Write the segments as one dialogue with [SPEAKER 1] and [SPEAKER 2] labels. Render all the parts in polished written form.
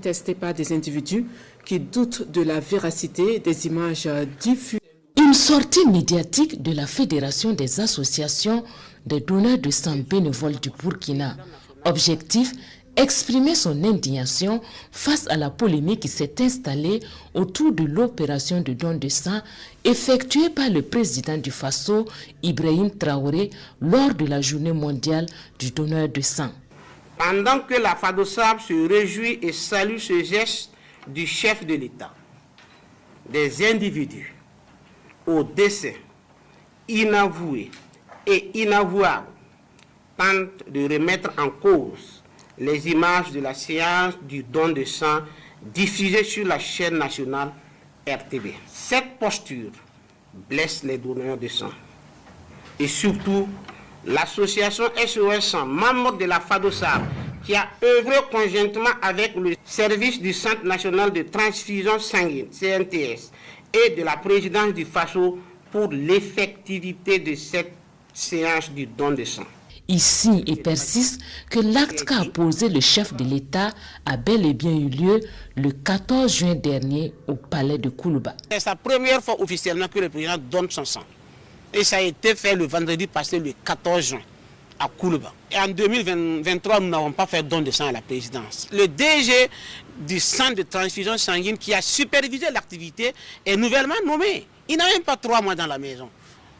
[SPEAKER 1] Testé par des individus qui doutent de la véracité des images diffusées.
[SPEAKER 2] Une sortie médiatique de la Fédération des associations des donneurs de sang bénévoles du Burkina. Objectif, exprimer son indignation face à la polémique qui s'est installée autour de l'opération de don de sang effectuée par le président du Faso, Ibrahim Traoré, lors de la journée mondiale du donneur de sang.
[SPEAKER 3] Pendant que la FADOSAB se réjouit et salue ce geste du chef de l'État, des individus au décès inavoué et inavouable tentent de remettre en cause les images de la séance du don de sang diffusée sur la chaîne nationale RTB. Cette posture blesse les donneurs de sang et surtout l'association SOS Sang, membre de la FADOSAB, qui a œuvré conjointement avec le service du Centre national de transfusion sanguine, CNTS, et de la présidence du FASO pour l'effectivité de cette séance du don de sang.
[SPEAKER 2] Ici, il persiste que l'acte qu'a posé le chef de l'État a bel et bien eu lieu le 14 juin dernier au palais de Koulouba.
[SPEAKER 3] C'est sa première fois officiellement que le président donne son sang. Et ça a été fait le vendredi passé, le 14 juin, à Koulouba. Et en 2023, nous n'avons pas fait don de sang à la présidence. Le DG du centre de transfusion sanguine qui a supervisé l'activité est nouvellement nommé. Il n'a même pas 3 mois dans la maison.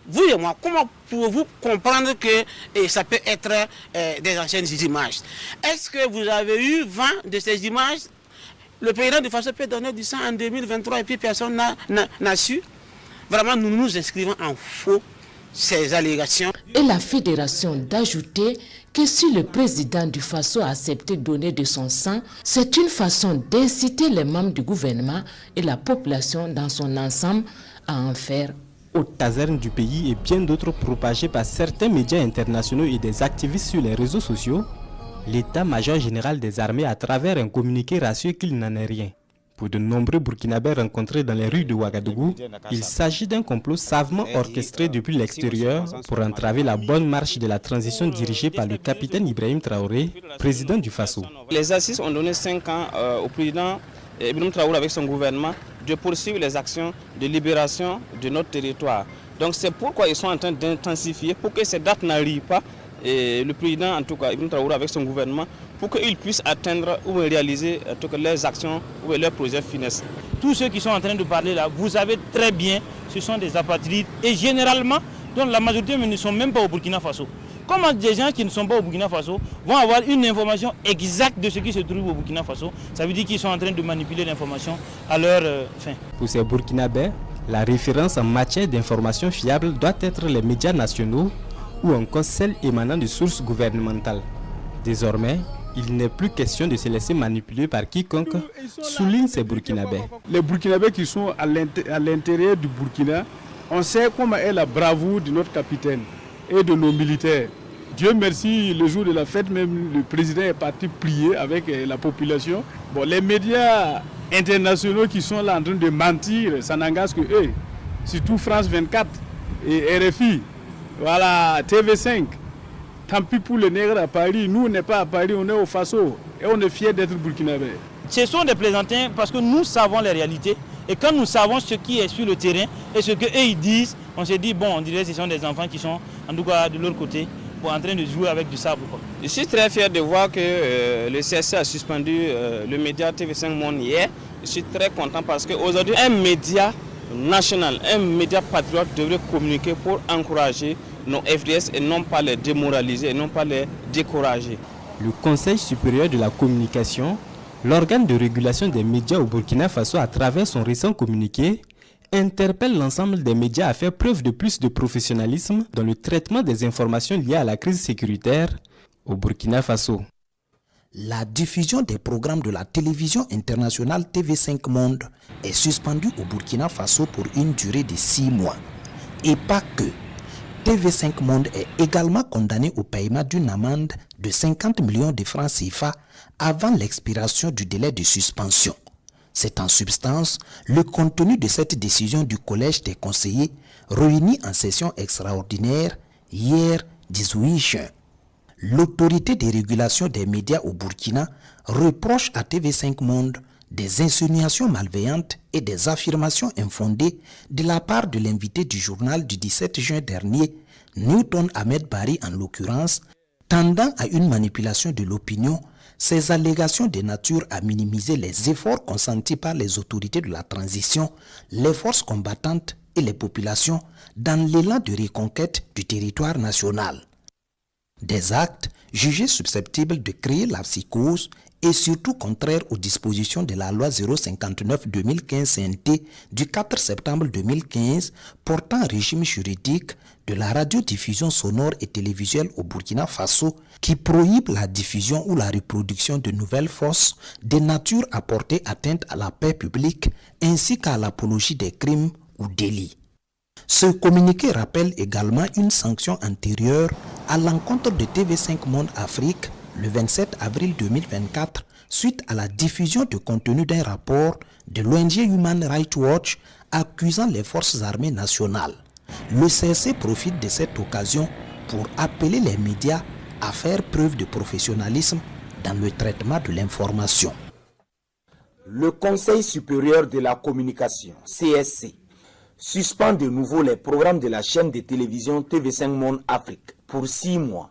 [SPEAKER 3] Vous et moi, comment pouvez-vous comprendre que ça peut être des anciennes images? Est-ce que vous avez eu vent de ces images? Le président de Faso peut donner du sang en 2023 et puis personne n'a su. Vraiment, nous nous inscrivons en faux ces allégations.
[SPEAKER 2] Et la fédération d'ajouter que si le président du Faso a accepté de donner de son sang, c'est une façon d'inciter les membres du gouvernement et la population dans son ensemble à en faire autant.
[SPEAKER 4] Caserne du pays et bien d'autres propagés par certains médias internationaux et des activistes sur les réseaux sociaux, l'état-major général des armées à travers un communiqué rassure qu'il n'en est rien. Pour de nombreux Burkinabés rencontrés dans les rues de Ouagadougou, il s'agit d'un complot savamment orchestré depuis l'extérieur pour entraver la bonne marche de la transition dirigée par le capitaine Ibrahim Traoré, président du Faso.
[SPEAKER 5] Les assises ont donné 5 ans au président Ibrahim Traoré avec son gouvernement de poursuivre les actions de libération de notre territoire. Donc c'est pourquoi ils sont en train d'intensifier pour que ces dates n'arrivent pas. Et le président, en tout cas Ibrahim Traoré avec son gouvernement, pour qu'ils puissent atteindre ou réaliser en tout cas, leurs actions ou leurs projets finesses.
[SPEAKER 6] Tous ceux qui sont en train de parler là, vous savez très bien, ce sont des apatrides et généralement, dont la majorité ne sont même pas au Burkina Faso. Comment des gens qui ne sont pas au Burkina Faso vont avoir une information exacte de ce qui se trouve au Burkina Faso? Ça veut dire qu'ils sont en train de manipuler l'information à leur fin.
[SPEAKER 4] Pour ces Burkinabés, la référence en matière d'information fiable doit être les médias nationaux ou encore celles émanant de sources gouvernementales. Désormais, il n'est plus question de se laisser manipuler par quiconque, souligne ces Burkinabés.
[SPEAKER 7] Les Burkinabés qui sont à l'intérieur du Burkina, on sait comment est la bravoure de notre capitaine et de nos militaires. Dieu merci, le jour de la fête, même le président est parti prier avec la population. Bon, les médias internationaux qui sont là en train de mentir, ça n'engage que eux. Surtout France 24 et RFI, voilà, TV5. Tant pis pour les nègres à Paris, nous on n'est pas à Paris, on est au Faso et on est fiers d'être burkinabés.
[SPEAKER 6] Ce sont des plaisantins parce que nous savons les réalités et quand nous savons ce qui est sur le terrain et ce qu'eux ils disent, on se dit bon, on dirait que ce sont des enfants qui sont en tout cas de l'autre côté en train de jouer avec du sable. Quoi.
[SPEAKER 5] Je suis très fier de voir que le CSC a suspendu le média TV5 Monde hier. Je suis très content parce qu'aujourd'hui, un média national, un média patriote devrait communiquer pour encourager nos FDS et non pas les démoraliser et non pas les décourager.
[SPEAKER 4] Le Conseil supérieur de la communication, l'organe de régulation des médias au Burkina Faso à travers son récent communiqué, interpelle l'ensemble des médias à faire preuve de plus de professionnalisme dans le traitement des informations liées à la crise sécuritaire au Burkina Faso.
[SPEAKER 8] La diffusion des programmes de la télévision internationale TV5 Monde est suspendue au Burkina Faso pour une durée de 6 mois. Et pas que. TV5 Monde est également condamné au paiement d'une amende de 50 millions de francs CFA avant l'expiration du délai de suspension. C'est en substance le contenu de cette décision du Collège des conseillers réuni en session extraordinaire hier 18 juin. l'autorité de régulation des médias au Burkina reproche à TV5 Monde des insinuations malveillantes et des affirmations infondées de la part de l'invité du journal du 17 juin dernier, Newton Ahmed Bari en l'occurrence, tendant à une manipulation de l'opinion. Ces allégations de nature à minimiser les efforts consentis par les autorités de la transition, les forces combattantes et les populations dans l'élan de reconquête du territoire national. Des actes jugés susceptibles de créer la psychose et surtout contraires aux dispositions de la loi 059-2015 CNT du 4 septembre 2015 portant régime juridique de la radiodiffusion sonore et télévisuelle au Burkina Faso qui prohibe la diffusion ou la reproduction de nouvelles fausses de nature à porter atteinte à la paix publique ainsi qu'à l'apologie des crimes ou délits. Ce communiqué rappelle également une sanction antérieure à l'encontre de TV5 Monde Afrique le 27 avril 2024 suite à la diffusion de contenu d'un rapport de l'ONG Human Rights Watch accusant les forces armées nationales. Le CRC profite de cette occasion pour appeler les médias à faire preuve de professionnalisme dans le traitement de l'information.
[SPEAKER 9] Le Conseil supérieur de la communication, CSC, suspend de nouveau les programmes de la chaîne de télévision TV5 Monde Afrique pour 6 mois,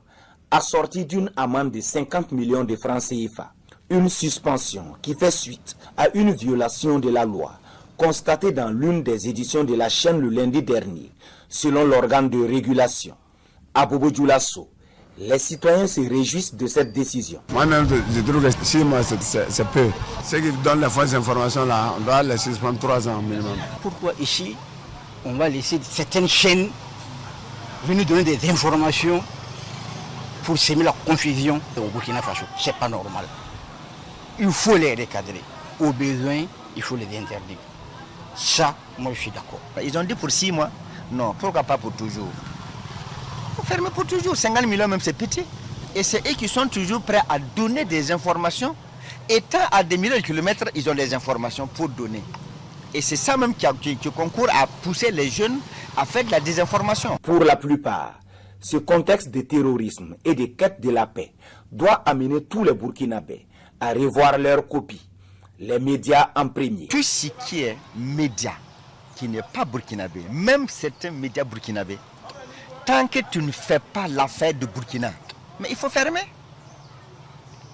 [SPEAKER 9] assortie d'une amende de 50 millions de francs CFA. Une suspension qui fait suite à une violation de la loi constatée dans l'une des éditions de la chaîne le lundi dernier, selon l'organe de régulation. À Bobo Dioulasso, les citoyens se réjouissent de cette décision.
[SPEAKER 10] Moi-même, je trouve que 6 mois, c'est peu. Ceux qui donnent les fausses informations, là, on doit les suspendre 3 ans minimum.
[SPEAKER 11] Pourquoi ici, on va laisser certaines chaînes venir donner des informations pour semer la confusion au Burkina Faso? C'est pas normal. Il faut les recadrer. Au besoin, il faut les interdire. Ça, moi, je suis d'accord.
[SPEAKER 12] Ils ont dit pour 6 mois. Non, pourquoi pas pour toujours? Il faut fermer pour toujours. 50 millions même, c'est petit. Et c'est eux qui sont toujours prêts à donner des informations. Étant à des milliers de kilomètres, ils ont des informations pour donner. Et c'est ça même qui concourt à pousser les jeunes à faire de la désinformation.
[SPEAKER 9] Pour la plupart, ce contexte de terrorisme et de quête de la paix doit amener tous les Burkinabés à revoir leurs copies, les médias en premier.
[SPEAKER 12] Tout ce qui est média qui n'est pas burkinabé, même certains médias burkinabés, tant que tu ne fais pas l'affaire de Burkina, mais il faut fermer.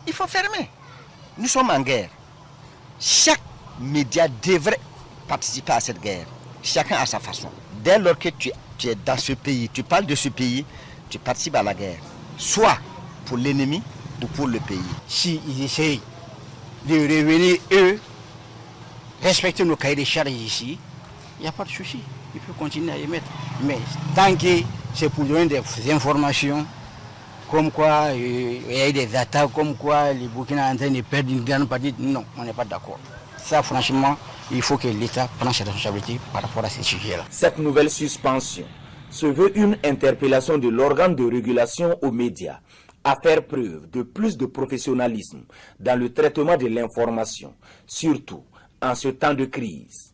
[SPEAKER 12] Il faut fermer. Nous sommes en guerre. Chaque média devrait participer à cette guerre. Chacun à sa façon. Dès lors que tu es dans ce pays, tu parles de ce pays, tu participes à la guerre. Soit pour l'ennemi ou pour le pays.
[SPEAKER 11] Si ils essayent de revenir, eux, respecter nos cahiers de charges ici, il n'y a pas de souci. Ils peuvent continuer à émettre. Mais tant que c'est pour donner des informations, comme quoi il y a eu des attaques, comme quoi les Burkina sont en train de perdre une grande partie, non, on n'est pas d'accord. Ça, franchement, il faut que l'État prenne ses responsabilités par rapport à ces sujets-là.
[SPEAKER 9] Cette nouvelle suspension se veut une interpellation de l'organe de régulation aux médias à faire preuve de plus de professionnalisme dans le traitement de l'information, surtout en ce temps de crise.